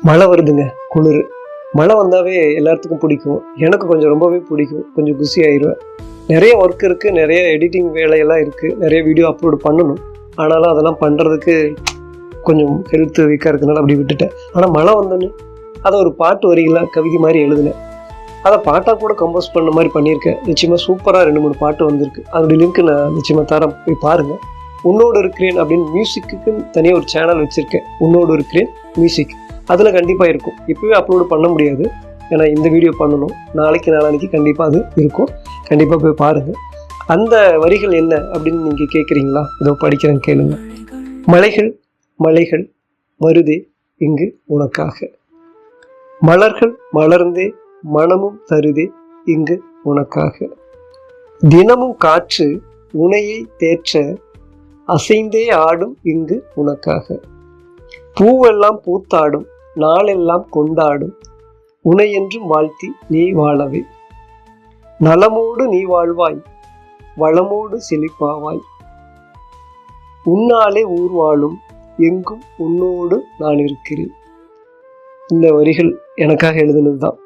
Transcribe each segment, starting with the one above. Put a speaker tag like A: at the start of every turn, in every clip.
A: மழை வருதுங்க, குளிர். மழை வந்தாவே எல்லாத்துக்கும் பிடிக்கும். எனக்கு கொஞ்சம் ரொம்பவே பிடிக்கும். கொஞ்சம் குஷி ஆயிடுவேன். நிறைய ஒர்க் இருக்குது, நிறைய எடிட்டிங் வேலையெல்லாம் இருக்குது, நிறைய வீடியோ அப்லோடு பண்ணணும். ஆனாலும் அதெல்லாம் பண்ணுறதுக்கு கொஞ்சம் ஹெல்த் வீக்காக இருக்கிறதுனால அப்படி விட்டுட்டேன். ஆனால் மழை வந்தோன்னு அதை ஒரு பாட்டு வரிகளாக கவிதை மாதிரி எழுதினேன். அதை பாட்டாக கூட கம்போஸ் பண்ண மாதிரி பண்ணியிருக்கேன். நிச்சயமாக சூப்பராக 2-3 பாட்டு வந்திருக்கு. அதோடைய லிங்க் நான் நிச்சயமாக தரேன், போய் பாருங்கள். உன்னோடு இருக்கிறேன் அப்படின்னு மியூசிக்கு தனியாக ஒரு சேனல் வச்சுருக்கேன், உன்னோடு இருக்கிறேன் மியூசிக். அதில் கண்டிப்பாக இருக்கும். இப்போவே அப்லோடு பண்ண முடியாது, ஏன்னா இந்த வீடியோ பண்ணணும். நாளைக்கு கண்டிப்பாக அது இருக்கும். கண்டிப்பாக போய் பாருங்கள். அந்த வரிகள் என்ன அப்படின்னு நீங்கள் கேட்குறீங்களா? இதோ படிக்கிறேன், கேளுங்க. மலைகள் மலைகள் வருதே இங்கு உனக்காக, மலர்கள் மலர்ந்தே மனமும் தருதே இங்கு உனக்காக, தினமும் காற்று உனையை தேற்ற அசைந்தே ஆடும் இங்கு உனக்காக, பூவெல்லாம் பூத்தாடும் நாளெல்லாம் கொண்டாடும் உனையென்றும் வாழ்த்தி நீ வாழவே, நலமோடு நீ வாழ்வாய் வளமோடு செழிப்பாவாய், உன்னாலே ஊர் வாழும் எங்கும் உன்னோடு நான் இருக்கிறேன். இந்த வரிகள் எனக்காக எழுதுனது தான்.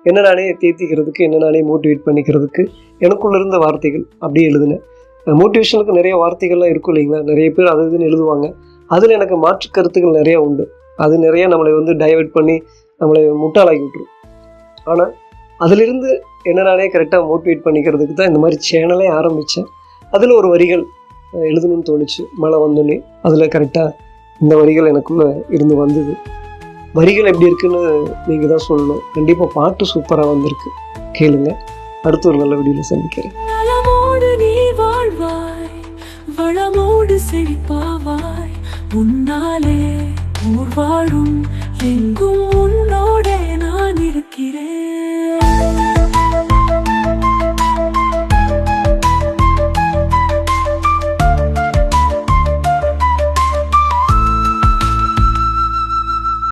A: என்ன நானே தேத்திக்கிறதுக்கு, என்ன நானே மோட்டிவேட் பண்ணிக்கிறதுக்கு எனக்குள்ள இருந்த வார்த்தைகள் அப்படியே எழுதுனேன். மோட்டிவேஷனுக்கு நிறைய வார்த்தைகள்லாம் இருக்கும் இல்லைங்களா? நிறைய பேர் அது இதுன்னு எழுதுவாங்க. அதில் எனக்கு மாற்று கருத்துக்கள் நிறையா உண்டு. அது நிறைய நம்மளை டைவெர்ட் பண்ணி நம்மளை முட்டாளாக்கி விட்டுரும். ஆனால் அதிலிருந்து என்ன நானே கரெக்டாக மோட்டிவேட் பண்ணிக்கிறதுக்கு தான் இந்த மாதிரி சேனலே ஆரம்பித்தேன். அதில் ஒரு வரிகள் எழுதணும்னு தோணுச்சு. மழை வந்தோடனே அதில் கரெக்டாக இந்த வரிகள் எனக்குள்ளே இருந்து வந்தது. வரிகள் எப்படி இருக்குன்னு நீங்கள் தான் சொல்லணும். கண்டிப்பாக பாட்டு சூப்பராக வந்திருக்கு, கேளுங்க. அடுத்த ஒரு நல்ல வீடியோவில் சந்திக்கிறேன்.
B: நலமோடு நீ வாழ்வாய் வளமோடு செழிப்பாவாய், உன்னாலே ஊர் வாழும்